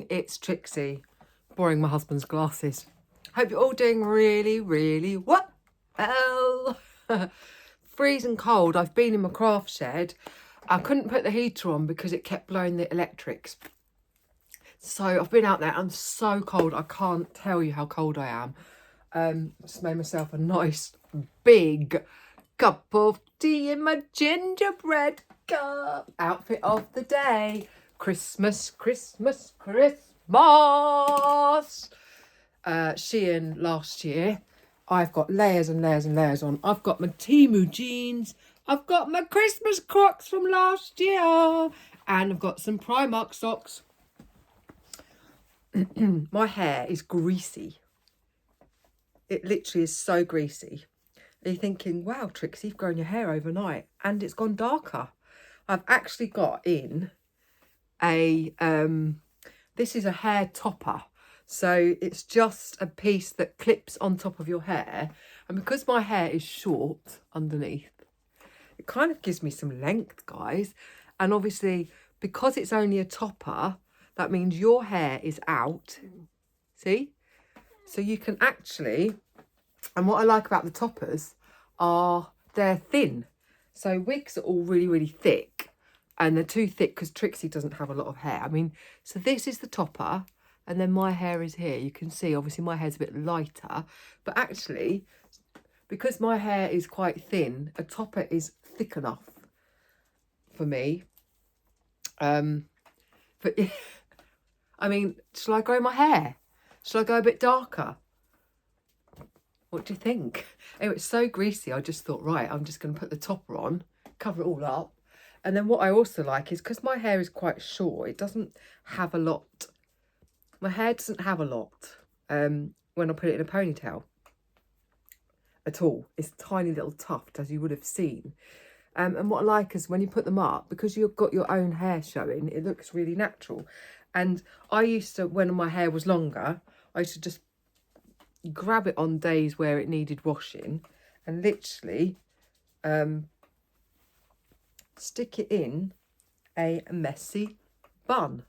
morning, it's Trixie, borrowing my husband's glasses. Hope you're all doing really, really well. Freezing cold. I've been in my craft shed. I couldn't put the heater on because it kept blowing the electrics. So I've been out there. I'm so cold. I can't tell you how cold I am. Just made myself a nice big cup of tea in my gingerbread cup. Outfit of the day. Christmas, Christmas, Christmas. Shein last year. I've got layers and layers and layers on. I've got my TEMU jeans. I've got my Christmas Crocs from last year. And I've got some Primark socks. My hair is greasy. It literally is so greasy. Are you thinking, wow, Trixie, you've grown your hair overnight and it's gone darker? I've actually got in a, this is a hair topper. So it's just a piece that clips on top of your hair. And because my hair is short underneath, it kind of gives me some length, guys. And obviously, because it's only a topper, that means your hair is out. See? So you can actually, and what I like about the toppers are they're thin. So wigs are all really, really thick. And they're too thick because Trixie doesn't have a lot of hair. I mean, so this is the topper. And then my hair is here. You can see, obviously, my hair's a bit lighter. But actually, because my hair is quite thin, a topper is thick enough for me. But, I mean, shall I grow my hair? Shall I go a bit darker? What do you think? Anyway, it's so greasy, I just thought, right, I'm just going to put the topper on, cover it all up. And then what I also like is, because my hair is quite short, it doesn't have a lot. My hair doesn't have a lot when I put it in a ponytail at all. It's a tiny little tuft, as you would have seen. And what I like is when you put them up, because you've got your own hair showing, it looks really natural. And I used to, when my hair was longer, I used to just grab it on days where it needed washing and literally stick it in a messy bun.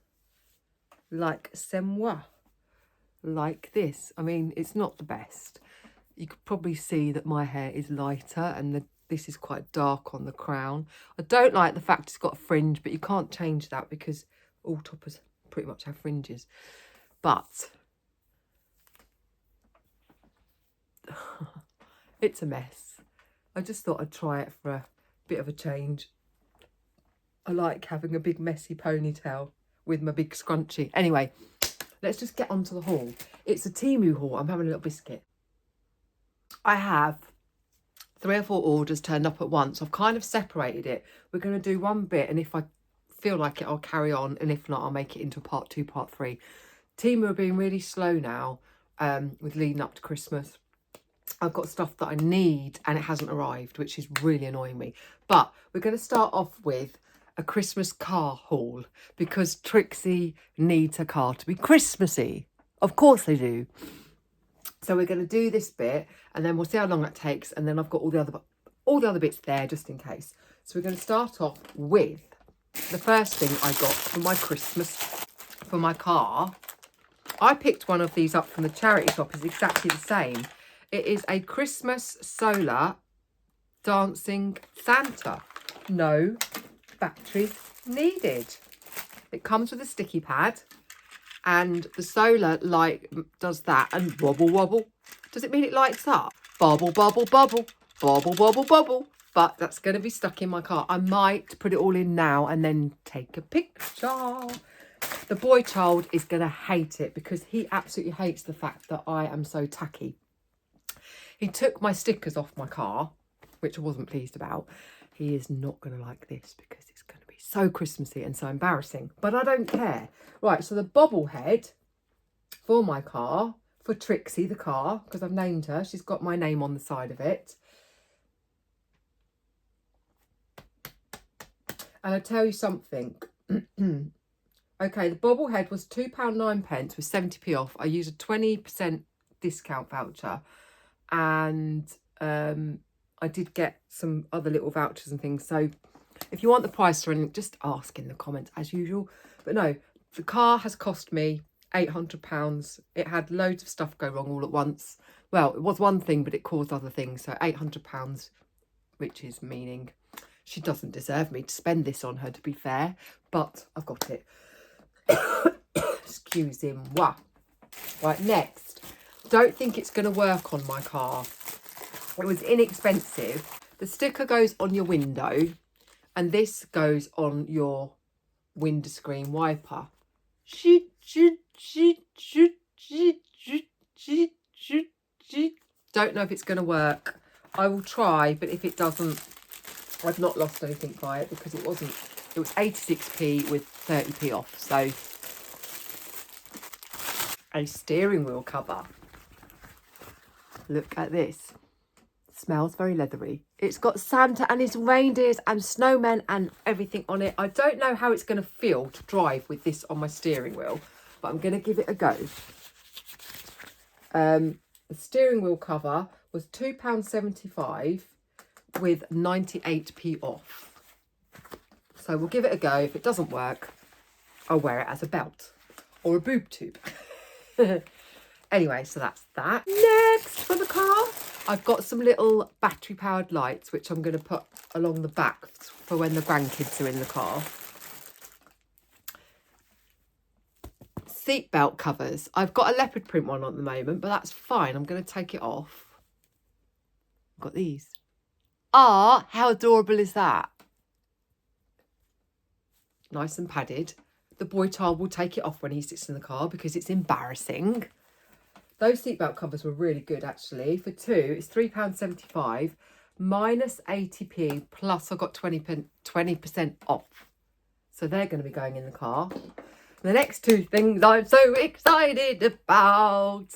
Like moi, like this. I mean, it's not the best. You could probably see that my hair is lighter and this is quite dark on the crown. I don't like the fact it's got a fringe, but you can't change that because all toppers pretty much have fringes. But it's a mess. I just thought I'd try it for a bit of a change. I like having a big messy ponytail with my big scrunchie. Anyway, let's just get on to the haul. It's a TEMU haul. I'm having a little biscuit. I have 3 or 4 orders turned up at once. I've kind of separated it. We're going to do one bit, and if I feel like it, I'll carry on. And if not, I'll make it into a part 2, part 3. TEMU are being really slow now with leading up to Christmas. I've got stuff that I need and it hasn't arrived, which is really annoying me. But we're going to start off with a Christmas car haul because Trixie needs her car to be Christmassy. Of course they do. So we're going to do this bit and then we'll see how long that takes. And then I've got all the other bits there just in case. So we're going to start off with the first thing I got for my Christmas for my car. I picked one of these up from the charity shop. It's exactly the same. It is a Christmas solar dancing Santa. No batteries needed. It comes with a sticky pad and the solar light does that and wobble wobble. Does it mean it lights up? Bubble bubble bubble, bubble bubble bubble. But that's going to be stuck in my car. I might put it all in now and then take a picture. The boy child is going to hate it because he absolutely hates the fact that I am so tacky. He took my stickers off my car, which I wasn't pleased about. He is not going to like this because it's going to be so Christmassy and so embarrassing. But I don't care. Right, so the bobblehead for my car, for Trixie, the car, because I've named her. She's got my name on the side of it. And I tell you something. Okay, the bobblehead was £2.09 with 70p off. I used a 20% discount voucher. And I did get some other little vouchers and things. So if you want the price or anything, just ask in the comments as usual. But no, The car has cost me £800. It had loads of stuff go wrong all at once. Well, it was one thing, but it caused other things. So £800, which is meaning she doesn't deserve me to spend this on her, to be fair. But I've got it. Excusez-moi. Right, next. Don't think it's going to work on my car. It was inexpensive. The sticker goes on your window, and this goes on your windscreen wiper. Don't know if it's going to work. I will try, but if it doesn't, I've not lost anything by it, because it was 86p with 30p off. So a steering wheel cover. Look at this. Smells very leathery. It's got Santa and his reindeers and snowmen and everything on it. I don't know how it's going to feel to drive with this on my steering wheel, but I'm going to give it a go. The steering wheel cover was £2.75 with 98p off. So we'll give it a go. If it doesn't work, I'll wear it as a belt or a boob tube. Anyway, so that's that. Next for the car, I've got some little battery powered lights, which I'm going to put along the back for when the grandkids are in the car. Seatbelt covers. I've got a leopard print one at the moment, but that's fine. I'm going to take it off. I've got these. Ah, how adorable is that? Nice and padded. The boy child will take it off when he sits in the car because it's embarrassing. Those seatbelt covers were really good, actually. For two, it's £3.75 minus 80p, plus I got 20% off. So they're going to be going in the car. The next two things I'm so excited about.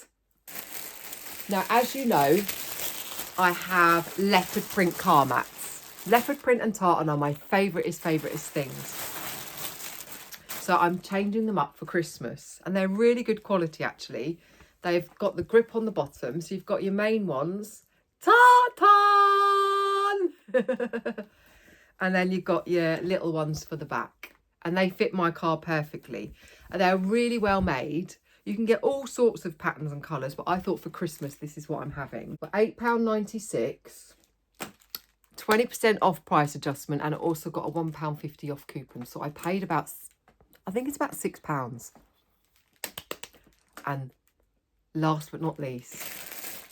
Now, as you know, I have leopard print car mats. Leopard print and tartan are my favouriteest things. So I'm changing them up for Christmas. And they're really good quality, actually. They've got the grip on the bottom. So you've got your main ones. Tartan! And then you've got your little ones for the back. And they fit my car perfectly. And they're really well made. You can get all sorts of patterns and colours. But I thought for Christmas, this is what I'm having. For £8.96. 20% off price adjustment. And I also got a £1.50 off coupon. So I paid about, I think it's about £6. And last but not least,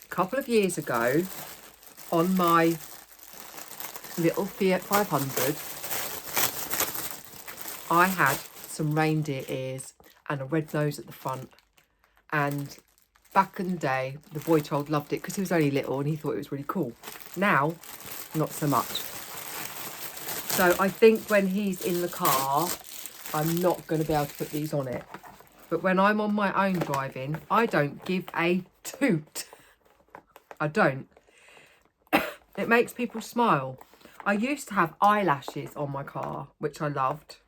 a couple of years ago on my little Fiat 500, I had some reindeer ears and a red nose at the front. And back in the day, the boy child loved it because he was only little and he thought it was really cool. Now, not so much. So I think when he's in the car, I'm not going to be able to put these on it. But when I'm on my own driving, I don't give a toot. I don't. It makes people smile. I used to have eyelashes on my car, which I loved.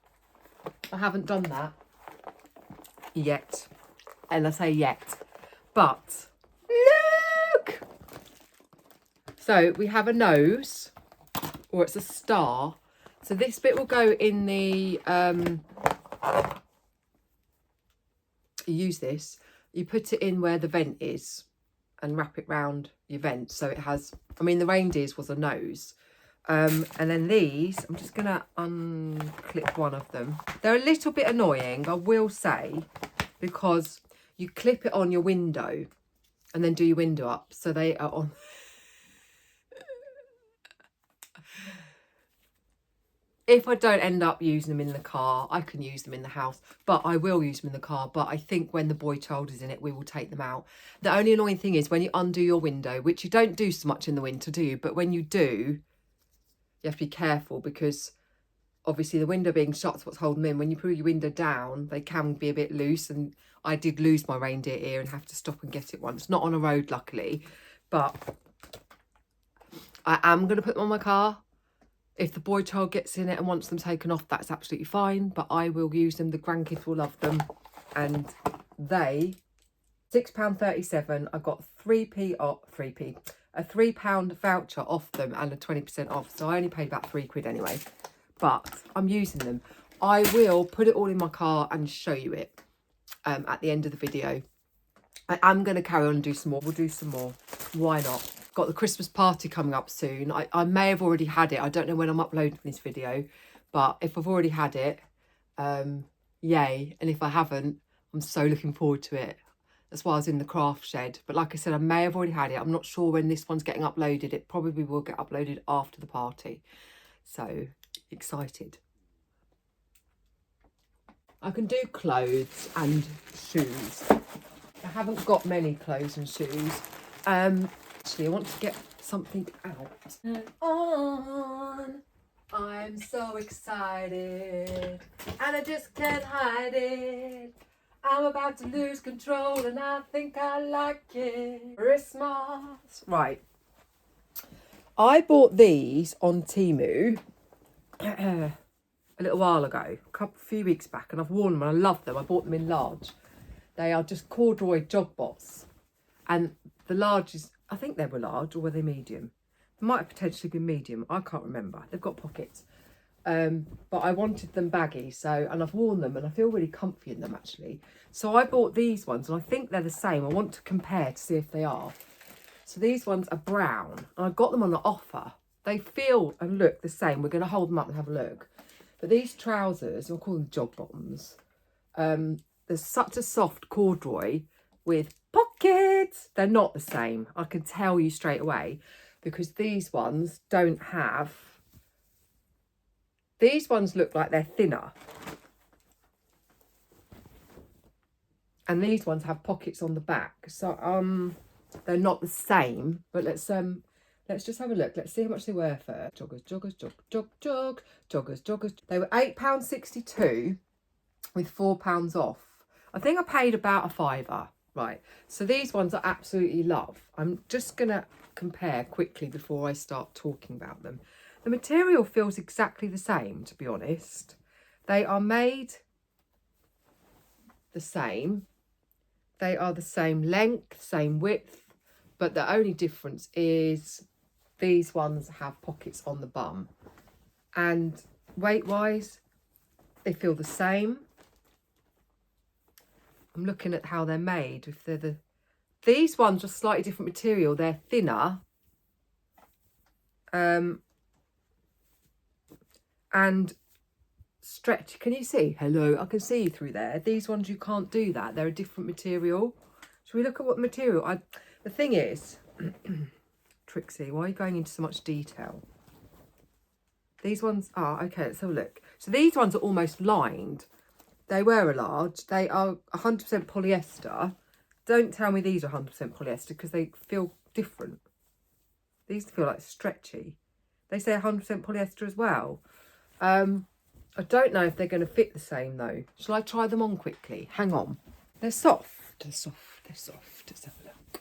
I haven't done that yet. And I say yet. But look! So we have a nose, or it's a star. So this bit will go in the... you use this, you put it in where the vent is and wrap it round your vent. So it has, I mean, the reindeer's was a nose. And then these, I'm just going to unclip one of them. They're a little bit annoying, I will say, because you clip it on your window and then do your window up. So they are on... If I don't end up using them in the car, I can use them in the house, but I will use them in the car. But I think when the boy child is in it, we will take them out. The only annoying thing is when you undo your window, which you don't do so much in the winter, do you? But when you do, you have to be careful because obviously the window being shut is what's holding them in. When you pull your window down, they can be a bit loose. And I did lose my reindeer ear and have to stop and get it once. Not on a road, luckily, but I am going to put them on my car. If the boy child gets in it and wants them taken off, that's absolutely fine. But I will use them. The grandkids will love them. And they, £6.37. I got a £3 voucher off them and a 20% off. So I only paid about £3 anyway. But I'm using them. I will put it all in my car and show you it at the end of the video. I am going to carry on and do some more. We'll do some more. Why not? Got the Christmas party coming up soon. I may have already had it. I don't know when I'm uploading this video, but if I've already had it, yay. And if I haven't, I'm so looking forward to it. That's why I was in the craft shed. But like I said, I may have already had it. I'm not sure when this one's getting uploaded. It probably will get uploaded after the party. So excited. I can do clothes and shoes. I haven't got many clothes and shoes. Actually, I want to get something out. On. I'm so excited and I just can't hide it. I'm about to lose control and I think I like it. Christmas. Right. I bought these on TEMU a little while ago, a few weeks back, and I've worn them and I love them. I bought them in large. They are just corduroy jog bots. And the large is, I think they were large, or were they medium? They might have potentially been medium. I can't remember. They've got pockets. But I wanted them baggy, and I've worn them and I feel really comfy in them actually. So I bought these ones and I think they're the same. I want to compare to see if they are. So these ones are brown and I got them on the offer. They feel and look the same. We're going to hold them up and have a look. But these trousers, I'll call them jog bottoms. There's such a soft corduroy with pockets. They're not the same. I can tell you straight away because these ones don't have. These ones look like they're thinner. And these ones have pockets on the back. So they're not the same. But let's just have a look. Let's see how much they were for. Joggers, joggers, joggers, joggers. They were £8.62 with £4 off. I think I paid about a fiver. Right. So these ones I absolutely love. I'm just going to compare quickly before I start talking about them. The material feels exactly the same, to be honest. They are made the same. They are the same length, same width, but the only difference is these ones have pockets on the bum. And weight-wise, they feel the same. I'm looking at how they're made. If they're these ones are slightly different material. They're thinner. And stretch. Can you see? Hello, I can see you through there. These ones you can't do that. They're a different material. Should we look at what material? The thing is, Trixie, why are you going into so much detail? These ones are okay. Let's have a look. So these ones are almost lined. They were a large. They are 100% polyester. Don't tell me these are 100% polyester because they feel different. These feel like stretchy. They say 100% polyester as well. I don't know if they're going to fit the same though. Shall I try them on quickly? Hang on. They're soft. They're soft. They're soft. Let's have a look.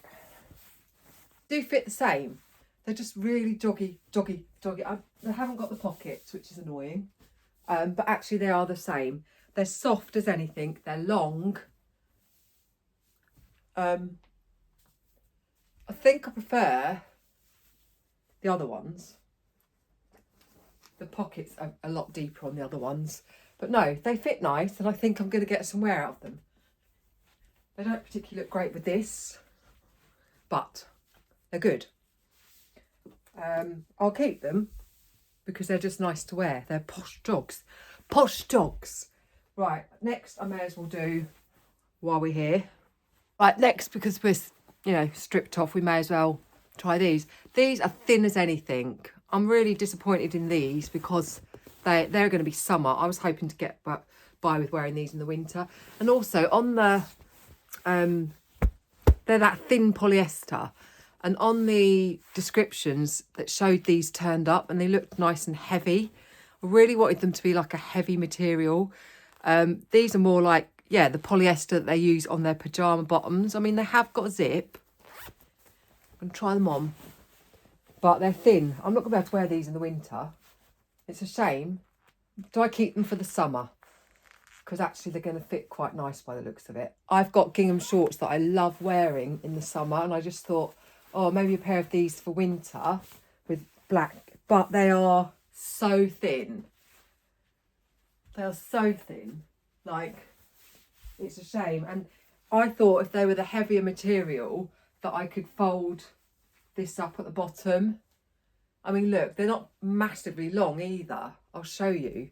Do fit the same. They're just really joggy. They haven't got the pockets, which is annoying. But actually they are the same. They're soft as anything. They're long. I think I prefer the other ones. The pockets are a lot deeper on the other ones. But no, they fit nice and I think I'm going to get some wear out of them. They don't particularly look great with this, but they're good. I'll keep them because they're just nice to wear. They're posh jogs. Posh jogs. Right, next I may as well do while we're here. Right, next, because we're, stripped off, we may as well try these. These are thin as anything. I'm really disappointed in these because they're going to be summer. I was hoping to get by with wearing these in the winter. And also on the, they're that thin polyester. And on the descriptions that showed these turned up and they looked nice and heavy. I really wanted them to be like a heavy material. These are more like, the polyester that they use on their pyjama bottoms. I mean, they have got a zip. I'm going to try them on. But they're thin. I'm not going to be able to wear these in the winter. It's a shame. Do I keep them for the summer? Because actually they're going to fit quite nice by the looks of it. I've got gingham shorts that I love wearing in the summer. And I just thought, oh, maybe a pair of these for winter with black. But they are so thin. They are so thin. Like, it's a shame. And I thought if they were the heavier material that I could fold this up at the bottom. I mean, look, they're not massively long either. I'll show you.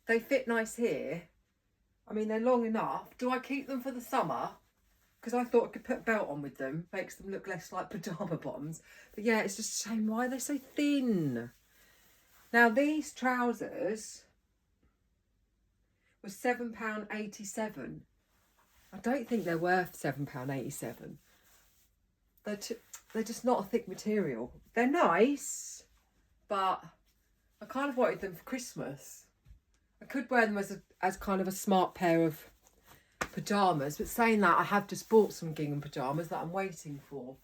They fit nice here. I mean, they're long enough. Do I keep them for the summer? Because I thought I could put a belt on with them. Makes them look less like pyjama bottoms. But yeah, it's just a shame. Why are they so thin? Now, these trousers were £7.87. I don't think they're worth £7.87. They're just not a thick material. They're nice, but I kind of wanted them for Christmas. I could wear them as kind of a smart pair of pyjamas, but saying that, I have just bought some gingham pyjamas that I'm waiting for.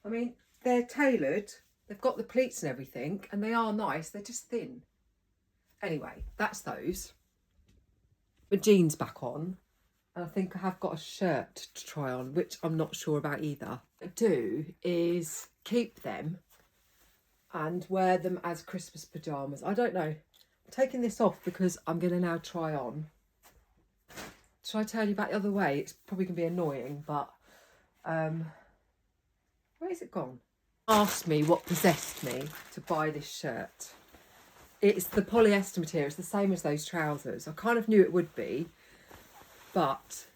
I mean, they're tailored, they've got the pleats and everything, and they are nice, they're just thin. Anyway, that's those. The jeans back on, and I think I have got a shirt to try on, which I'm not sure about either. What I do is keep them and wear them as Christmas pyjamas. I don't know. I'm taking this off because I'm going to now try on. Should I tell you about the other way? It's probably going to be annoying, but where is it gone? Asked me what possessed me to buy this shirt. It's the polyester material. It's the same as those trousers. I kind of knew it would be, but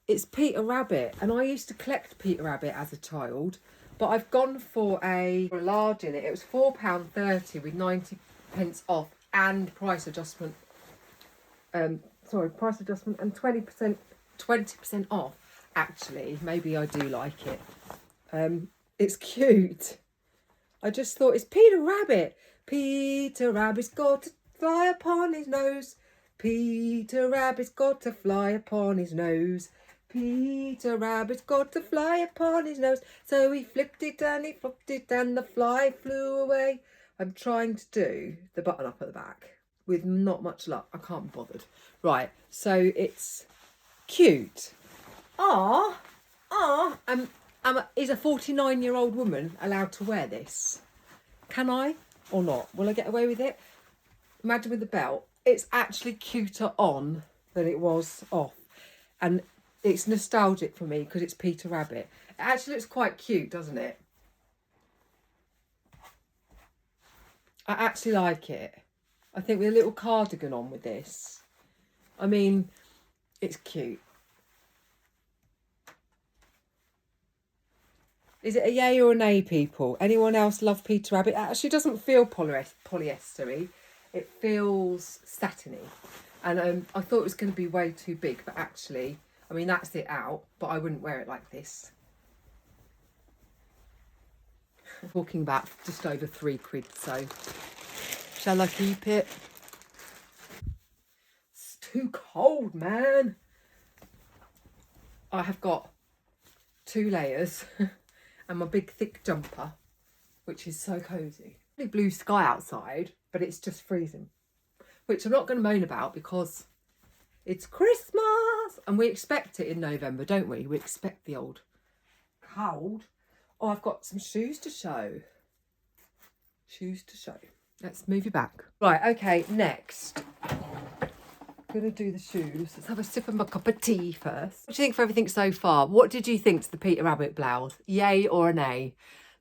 it's Peter Rabbit, and I used to collect Peter Rabbit as a child, but I've gone for a large in it. It was £4.30 with 90p off and price adjustment. Price adjustment and 20% off. Actually, maybe I do like it. It's cute. I just thought it's Peter Rabbit. Peter Rabbit's got to fly upon his nose. Peter Rabbit's got to fly upon his nose. Peter Rabbit's got to fly upon his nose. So he flipped it and he flopped it and the fly flew away. I'm trying to do the button up at the back with not much luck. I can't be bothered. Right, so it's cute. Is a 49-year-old woman allowed to wear this? Can I or not? Will I get away with it? Imagine with the belt. It's actually cuter on than it was off. And it's nostalgic for me because it's Peter Rabbit. It actually looks quite cute, doesn't it? I actually like it. I think with a little cardigan on with this. I mean, it's cute. Is it a yay or a nay, people? Anyone else love Peter Rabbit? It actually doesn't feel polyester-y. It feels satiny. And I thought it was going to be way too big, but actually, I mean, that's it out, but I wouldn't wear it like this. Talking about just over £3, so shall I keep it? It's too cold, man. I have got 2 layers and my big thick jumper, which is so cosy. Blue sky outside, but it's just freezing, which I'm not going to moan about because it's Christmas and we expect it in November, don't we? We expect the old cold. Oh, I've got some shoes to show. Let's move you back. Right, okay, next. I'm going to do the shoes. Let's have a sip of my cup of tea first. What do you think for everything so far? What did you think to the Peter Rabbit blouse? Yay or a nay?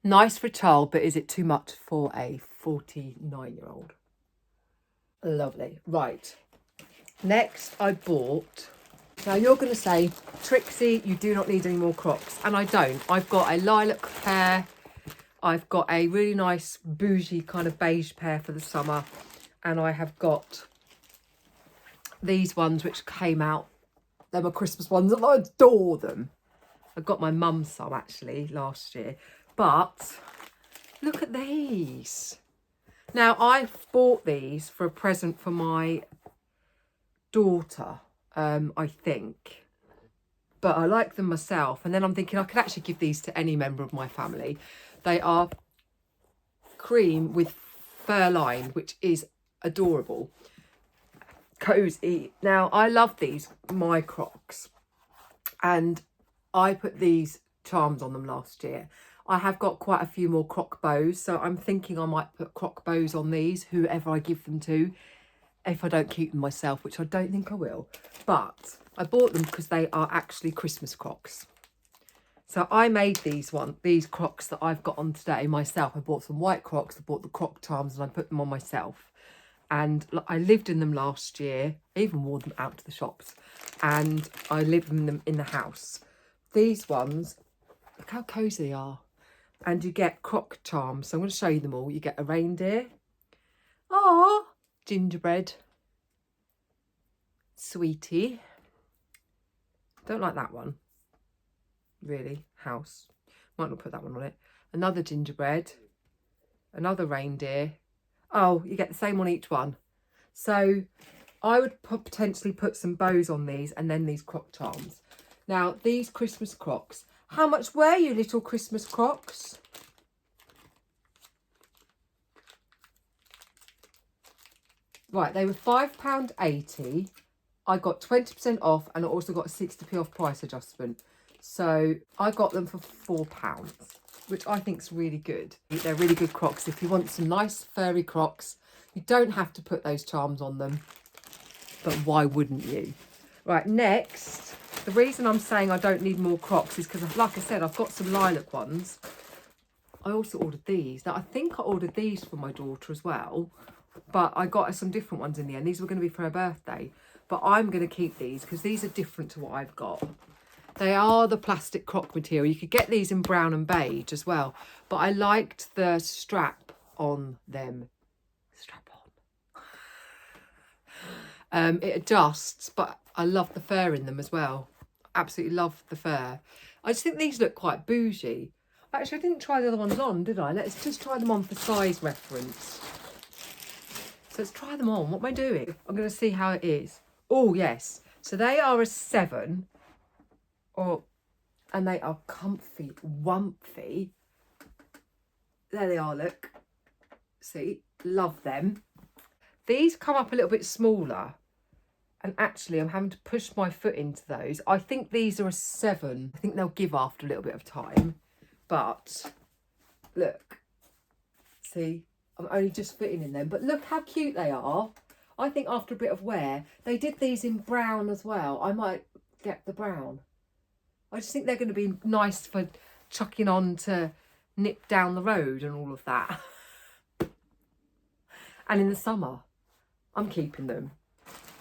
Nice for a child, but is it too much for a 49-year-old? Lovely. Right. Next, I bought... Now, you're going to say, Trixie, you do not need any more Crocs. And I don't. I've got a lilac pair. I've got a really nice bougie kind of beige pair for the summer. And I have got these ones which came out. They're my Christmas ones and I adore them. I got my mum some, actually, last year. But look at these. Now, I bought these for a present for my daughter, I think. But I like them myself. And then I'm thinking I could actually give these to any member of my family. They are cream with fur lined, which is adorable. Cozy. Now, I love these, my Crocs. And I put these charms on them last year. I have got quite a few more croc bows, so I'm thinking I might put croc bows on these, whoever I give them to, if I don't keep them myself, which I don't think I will. But I bought them because they are actually Christmas crocs. So I made these crocs that I've got on today myself. I bought some white crocs, I bought the croc charms, and I put them on myself. And I lived in them last year. I even wore them out to the shops. And I lived in them in the house. These ones, look how cosy they are. And you get croc charms. So I'm going to show you them all. You get a reindeer. Oh, gingerbread. Sweetie. Don't like that one. Really. House. Might not put that one on it. Another gingerbread. Another reindeer. Oh, you get the same on each one. So I would potentially put some bows on these and then these croc charms. Now, these Christmas crocs. How much were you, little Christmas crocs? Right, they were £5.80. I got 20% off and I also got a 60p off price adjustment. So I got them for £4, which I think is really good. They're really good crocs. If you want some nice furry crocs, you don't have to put those charms on them. But why wouldn't you? Right, next, the reason I'm saying I don't need more crocs is because, like I said, I've got some lilac ones. I also ordered these. Now, I think I ordered these for my daughter as well, but I got her some different ones in the end. These were going to be for her birthday, but I'm going to keep these because these are different to what I've got. They are the plastic croc material. You could get these in brown and beige as well, but I liked the strap on them. Strap on. It adjusts, but I love the fur in them as well. Absolutely love the fur. I just think these look quite bougie. Actually, I didn't try the other ones on, did I? Let's just try them on for size reference. So let's try them on. What am I doing? I'm going to see how it is. Oh, yes. So they are a 7. And they are comfy, wumpy. There they are, look. See, love them. These come up a little bit smaller. And actually, I'm having to push my foot into those. I think these are a 7. I think they'll give after a little bit of time. But, look. See, I'm only just fitting in them. But look how cute they are. I think after a bit of wear, they did these in brown as well. I might get the brown. I just think they're going to be nice for chucking on to nip down the road and all of that. And in the summer, I'm keeping them.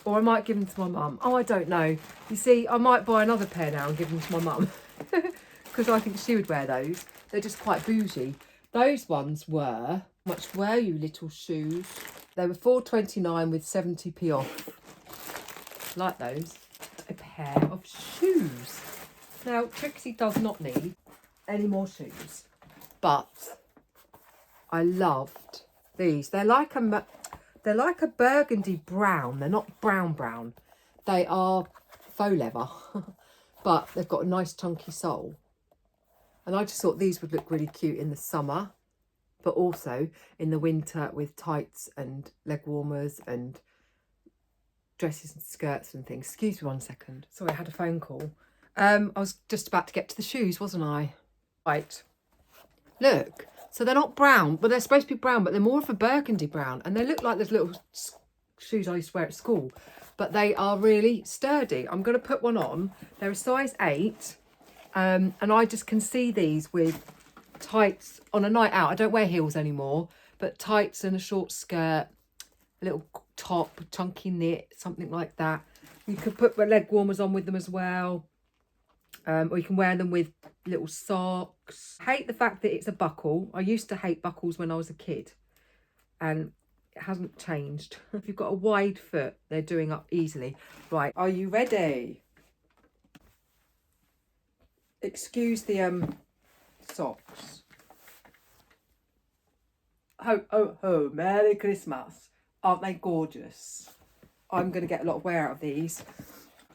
Or I might give them to my mum. Oh, I don't know. You see, I might buy another pair now and give them to my mum. Because I think she would wear those. They're just quite bougie. Those ones were... How much were you, little shoes? They were £4.29 with 70p off. Like those. A pair of shoes. Now, Trixie does not need any more shoes, but I loved these. They're like a burgundy brown. They're not brown. They are faux leather, but they've got a nice chunky sole. And I just thought these would look really cute in the summer, but also in the winter with tights and leg warmers and dresses and skirts and things. Excuse me 1 second. Sorry, I had a phone call. I was just about to get to the shoes, wasn't I? Right. Look. So they're not brown, but they're supposed to be brown, but they're more of a burgundy brown. And they look like those little shoes I used to wear at school. But they are really sturdy. I'm going to put one on. They're a size 8. And I just can see these with tights on a night out. I don't wear heels anymore, but tights and a short skirt, a little top, chunky knit, something like that. You could put leg warmers on with them as well. Or you can wear them with little socks. I hate the fact that it's a buckle. I used to hate buckles when I was a kid. And it hasn't changed. If you've got a wide foot, they're doing up easily. Right, are you ready? Excuse the socks. Ho, Merry Christmas. Aren't they gorgeous? I'm going to get a lot of wear out of these.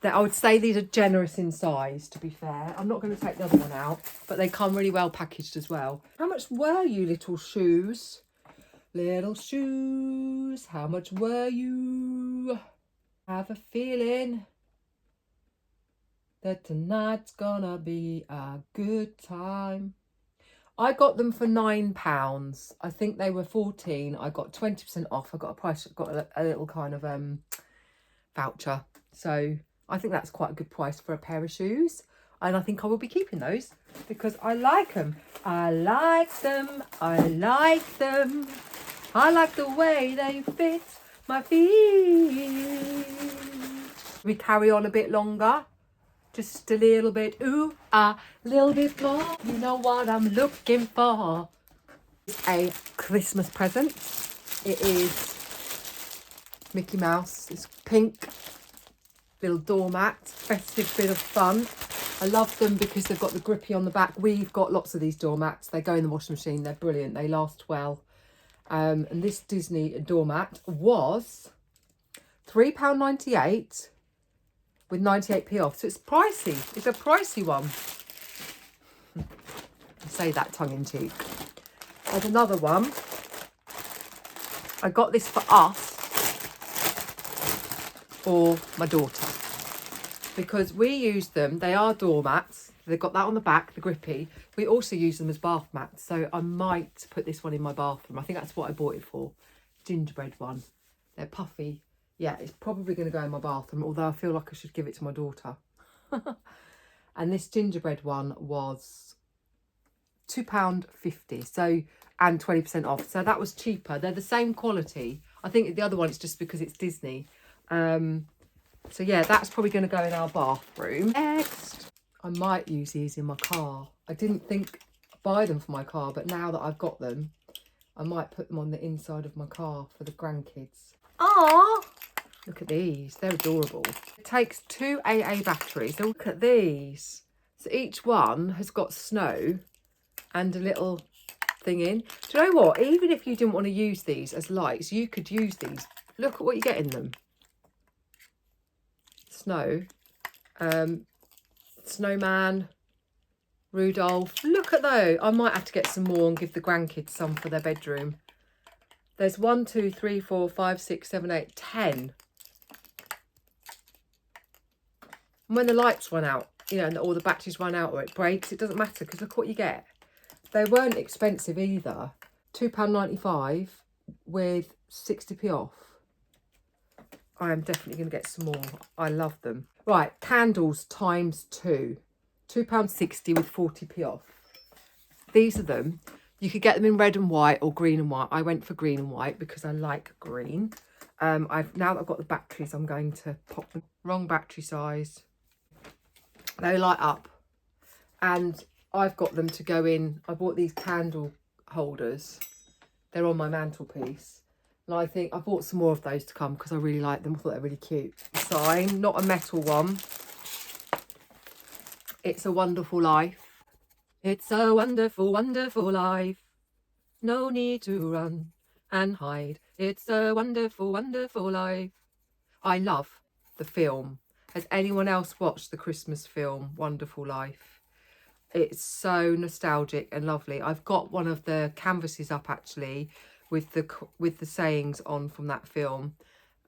I would say these are generous in size, to be fair. I'm not going to take the other one out, but they come really well packaged as well. How much were you, little shoes? Little shoes, how much were you? Have a feeling that tonight's gonna be a good time. I got them for £9. I think they were 14. I got 20% off. I got a little kind of voucher. So I think that's quite a good price for a pair of shoes. And I think I will be keeping those because I like them. I like them. I like them. I like the way they fit my feet. We carry on a bit longer. Just a little bit. Ooh, a little bit more. You know what I'm looking for. It's a Christmas present. It is Mickey Mouse. It's pink. Little doormat. Festive bit of fun. I love them because they've got the grippy on the back. We've got lots of these doormats. They go in the washing machine. They're brilliant. They last well. And this Disney doormat was £3.98 with 98p off. So it's pricey. It's a pricey one. I say that tongue in cheek. There's another one. I got this for us or my daughter, because we use them. They are doormats. They've got that on the back, the grippy. We also use them as bath mats. So I might put this one in my bathroom. I think that's what I bought it for. Gingerbread one. They're puffy. Yeah, it's probably going to go in my bathroom, although I feel like I should give it to my daughter. And this gingerbread one was £2.50. So, and 20% off. So that was cheaper. They're the same quality. I think the other one is just because it's Disney. So yeah, that's probably going to go in our bathroom. Next, I might use these in my car. I didn't think buy them for my car, but now that I've got them, I might put them on the inside of my car for the grandkids. Ah, look at these. They're adorable. It takes 2 AA batteries. Look at these. So each one has got snow and a little thing in. Do you know what? Even if you didn't want to use these as lights, you could use these. Look at what you get in them. Snow, snowman, Rudolph. Look at those. I might have to get some more and give the grandkids some for their bedroom. There's 1, 2, 3, 4, 5, 6, 7, 8, 10. And when the lights run out, you know, or the batteries run out or it breaks, it doesn't matter because look what you get. They weren't expensive either. £2.95 with 60p off. I am definitely going to get some more. I love them. Right, candles times 2. £2.60 with 40p off. These are them. You could get them in red and white or green and white. I went for green and white because I like green. Now that I've got the batteries, I'm going to pop them. Wrong battery size. They light up. And I've got them to go in. I bought these candle holders. They're on my mantelpiece. And I think I bought some more of those to come because I really like them. I thought they're really cute. Sign, not a metal one. It's a wonderful life. It's a wonderful, wonderful life. No need to run and hide. It's a wonderful, wonderful life. I love the film. Has anyone else watched the Christmas film, Wonderful Life? It's so nostalgic and lovely. I've got one of the canvases up actually with the sayings on from that film.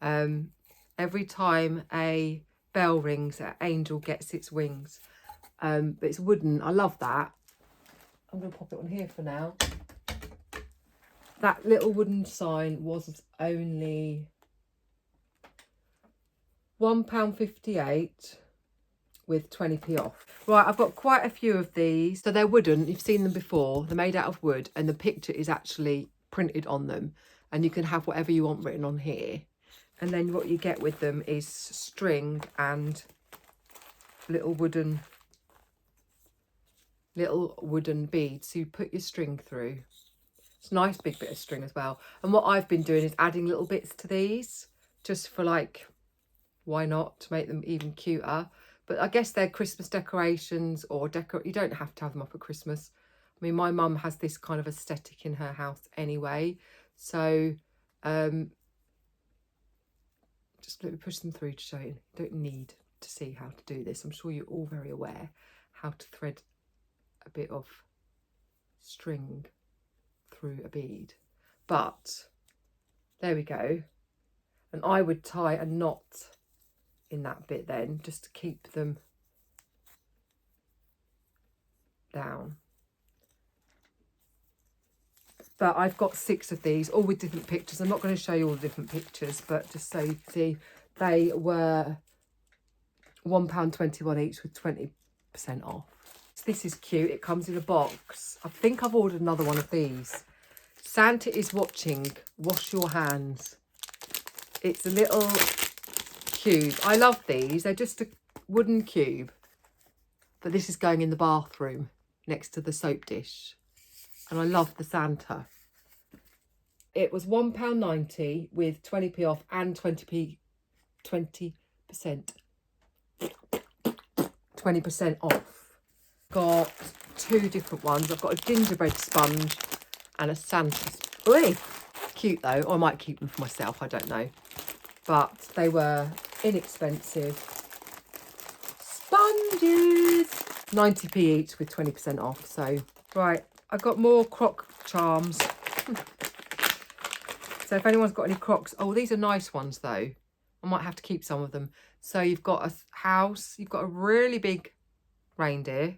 Every time a bell rings, an angel gets its wings. But it's wooden. I love that. I'm going to pop it on here for now. That little wooden sign was only £1.58 with 20p off. Right, I've got quite a few of these. So they're wooden. You've seen them before. They're made out of wood and the picture is actually printed on them. And you can have whatever you want written on here. And then what you get with them is string and little wooden beads. So you put your string through. It's a nice big bit of string as well. And what I've been doing is adding little bits to these just for like, why not, to make them even cuter. But I guess they're Christmas decorations or you don't have to have them up at Christmas. I mean, my mum has this kind of aesthetic in her house anyway. So just let me push them through to show you. You don't need to see how to do this. I'm sure you're all very aware how to thread a bit of string through a bead. But there we go. And I would tie a knot in that bit then, just to keep them down. But I've got 6 of these, all with different pictures. I'm not going to show you all the different pictures, but just so you can see, they were £1.21 each with 20% off. So this is cute. It comes in a box. I think I've ordered another one of these. Santa is watching. Wash your hands. It's a little cube. I love these. They're just a wooden cube. But this is going in the bathroom next to the soap dish. And I love the Santa. It was £1.90 with 20p off and 20% off. Got 2 different ones. I've got a gingerbread sponge and a Santa. Oi! Cute though. Or I might keep them for myself. I don't know. But they were inexpensive sponges. 90p each with 20% off. So, right. I've got more croc charms. So if anyone's got any crocs. Oh, these are nice ones though. I might have to keep some of them. So you've got a house. You've got a really big reindeer.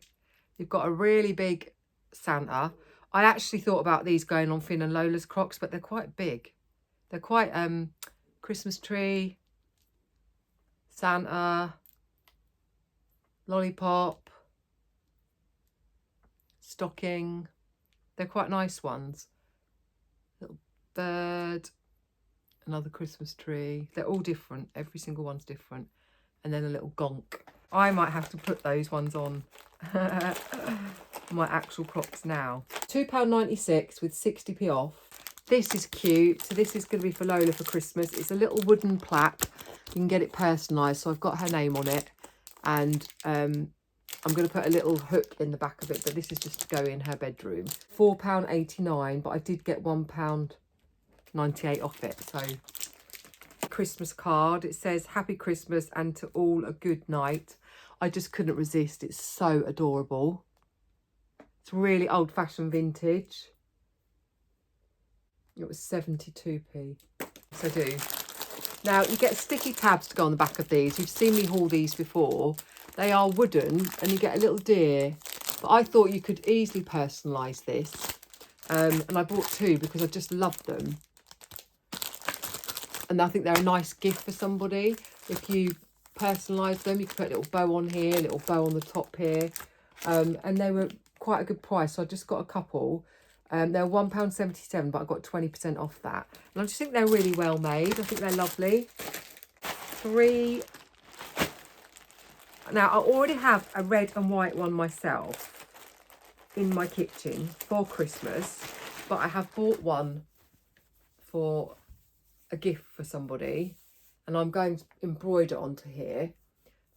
You've got a really big Santa. I actually thought about these going on Finn and Lola's crocs, but they're quite big. They're quite Christmas tree, Santa, lollipop, stocking. They're quite nice ones. Little bird, another Christmas tree. They're all different. Every single one's different. And then a little gonk. I might have to put those ones on my actual crocs now. £2.96 with 60p off. This is cute. So this is going to be for Lola for Christmas. It's a little wooden plaque. You can get it personalised. So I've got her name on it. And I'm going to put a little hook in the back of it. But this is just to go in her bedroom. £4.89. But I did get £1.98 off it. So Christmas card. It says Happy Christmas and to all a good night. I just couldn't resist. It's so adorable. It's really old-fashioned vintage. It was 72p. So I do. Now, you get sticky tabs to go on the back of these. You've seen me haul these before. They are wooden and you get a little deer. But I thought you could easily personalise this. And I bought 2 because I just love them. And I think they're a nice gift for somebody. If you personalise them, you can put a little bow on here, a little bow on the top here. And they were quite a good price. So I just got a couple. They're £1.77, but I got 20% off that. And I just think they're really well made. I think they're lovely. 3. Now, I already have a red and white one myself in my kitchen for Christmas. But I have bought one for a gift for somebody. And I'm going to embroider onto here.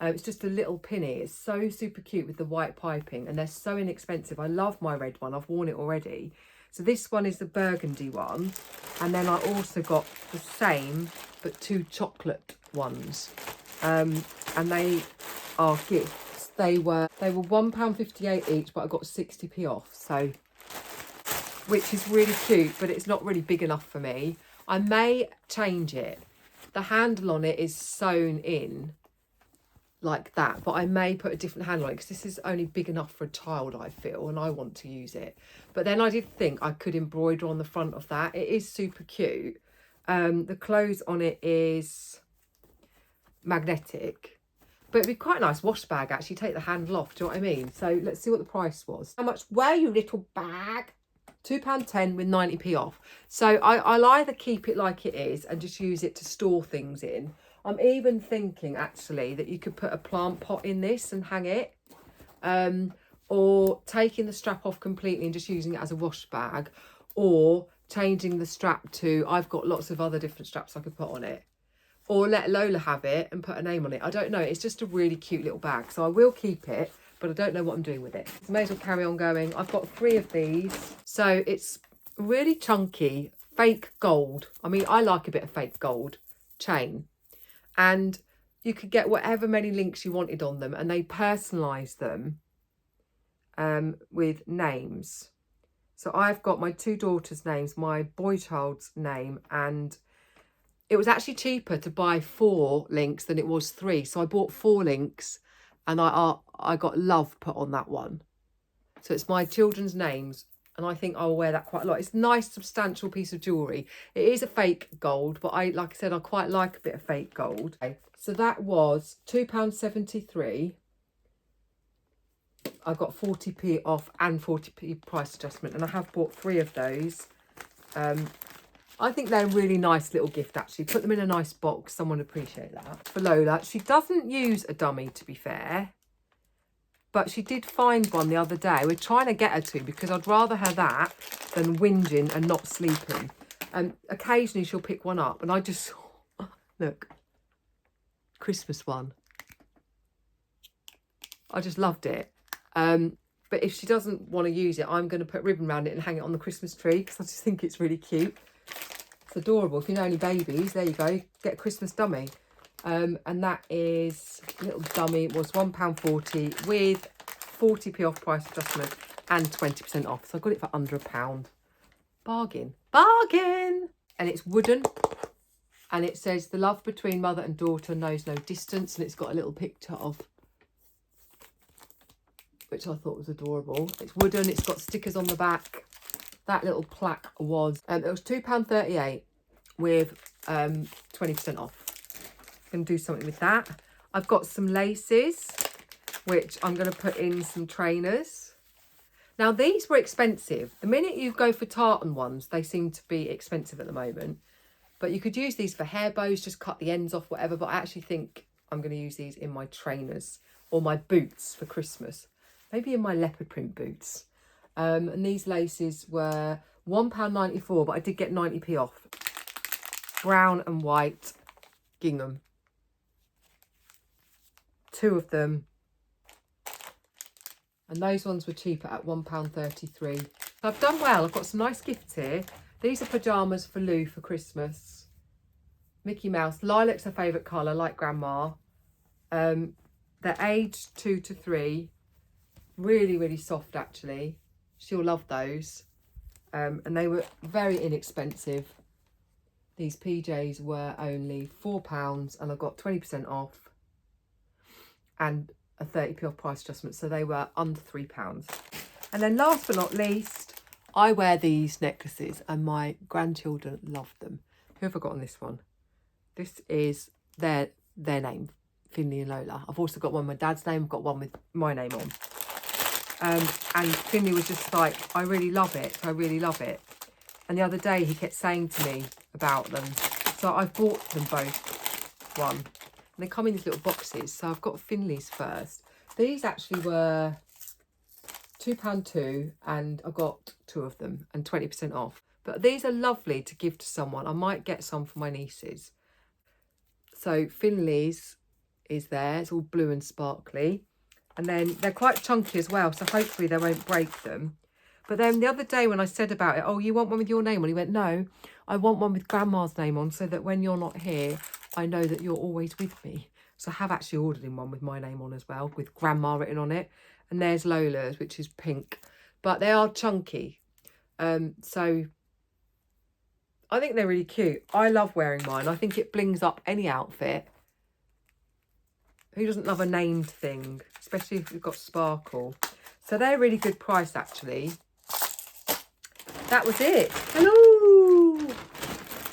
It's just a little pinny. It's so super cute with the white piping and they're so inexpensive. I love my red one. I've worn it already. So this one is the burgundy one. And then I also got the same, but 2 chocolate ones. And they are gifts. They were £1.58 each, but I got 60p off. So, which is really cute, but it's not really big enough for me. I may change it. The handle on it is sewn in like that, but I may put a different handle on it because this is only big enough for a child, I feel, and I want to use it. But then I did think I could embroider on the front of that. It is super cute. The clothes on it is magnetic, but it'd be quite a nice wash bag actually. Take the handle off, do you know what I mean? So let's see what the price was. How much were you, little bag? £2.10 with 90p off. So I'll either keep it like it is and just use it to store things in. I'm even thinking actually that you could put a plant pot in this and hang it, or taking the strap off completely and just using it as a wash bag, or changing the strap to, I've got lots of other different straps I could put on it, or let Lola have it and put a name on it. I don't know. It's just a really cute little bag. So I will keep it, but I don't know what I'm doing with it. So may as well carry on going. I've got 3 of these. So it's really chunky, fake gold. I mean, I like a bit of fake gold chain. And you could get whatever many links you wanted on them, and they personalise them with names. So I've got my 2 daughters' names, my boy child's name, and it was actually cheaper to buy 4 links than it was 3. So I bought 4 links, and I got love put on that one. So it's my children's names And I think I'll wear that quite a lot. It's a nice, substantial piece of jewellery. It is a fake gold, but like I said, I quite like a bit of fake gold. Okay, so that was £2.73. I got 40p off and 40p price adjustment. And I have bought 3 of those. I think they're a really nice little gift, actually. Put them in a nice box. Someone would appreciate that. For Lola, she doesn't use a dummy, to be fair. But she did find one the other day. We're trying to get her to, because I'd rather her that than whinging and not sleeping. And occasionally she'll pick one up. And I just, look, Christmas one. I just loved it. But if she doesn't want to use it, I'm going to put ribbon around it and hang it on the Christmas tree, because I just think it's really cute. It's adorable. If you know any babies, there you go. Get a Christmas dummy. And that is, little dummy was £1.40 with 40p off price adjustment and 20% off. So I got it for under £1. Bargain. Bargain! And it's wooden. And it says, the love between mother and daughter knows no distance. And it's got a little picture of, which I thought was adorable. It's wooden. It's got stickers on the back. That little plaque was, it was £2.38 with 20% off. Going to do something with that. I've got some laces, which I'm going to put in some trainers. Now, these were expensive. The minute you go for tartan ones, they seem to be expensive at the moment. But you could use these for hair bows, just cut the ends off, whatever. But I actually think I'm going to use these in my trainers or my boots for Christmas. Maybe in my leopard print boots. And these laces were £1.94, but I did get 90p off. Brown and white gingham. 2 of them. And those ones were cheaper at £1.33. So I've done well. I've got some nice gifts here. These are pyjamas for Lou for Christmas. Mickey Mouse. Lilac's her favourite colour, like Grandma. They're aged 2 to 3. Really, really soft, actually. She'll love those. And they were very inexpensive. These PJs were only £4 and I got 20% off and a 30p off price adjustment. So they were under £3. And then last but not least, I wear these necklaces and my grandchildren love them. Who have I got on this one? This is their name, Finley and Lola. I've also got one with my dad's name. I've got one with my name on. And Finley was just like, I really love it. I really love it. And the other day he kept saying to me about them. So I've bought them both one. And they come in these little boxes. So I've got Finley's first. These actually were £2.2 and I got 2 of them and 20% off. But these are lovely to give to someone. I might get some for my nieces. So Finley's is there. It's all blue and sparkly. And then they're quite chunky as well, so hopefully they won't break them. But then the other day when I said about it, oh, you want one with your name on? He went, no, I want one with Grandma's name on so that when you're not here, I know that you're always with me. So I have actually ordered him one with my name on as well, with Grandma written on it. And there's Lola's, which is pink. But they are chunky. So I think they're really cute. I love wearing mine. I think it blings up any outfit. Who doesn't love a named thing, especially if you've got sparkle? So they're a really good price, actually. That was it. Hello!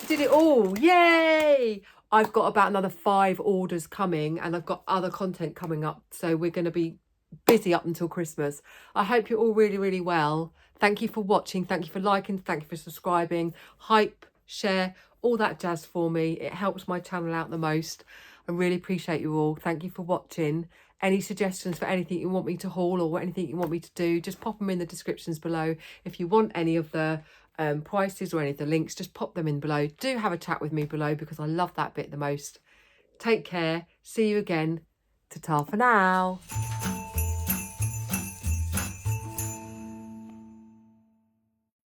Did it all. Yay! I've got about another 5 orders coming and I've got other content coming up. So we're going to be busy up until Christmas. I hope you're all really, really well. Thank you for watching. Thank you for liking. Thank you for subscribing. Hype, share, all that jazz for me. It helps my channel out the most. I really appreciate you all. Thank you for watching. Any suggestions for anything you want me to haul or anything you want me to do, just pop them in the descriptions below. If you want any of the prices or any of the links, just pop them in below. Do have a chat with me below because I love that bit the most. Take care. See you again. Ta-ta for now.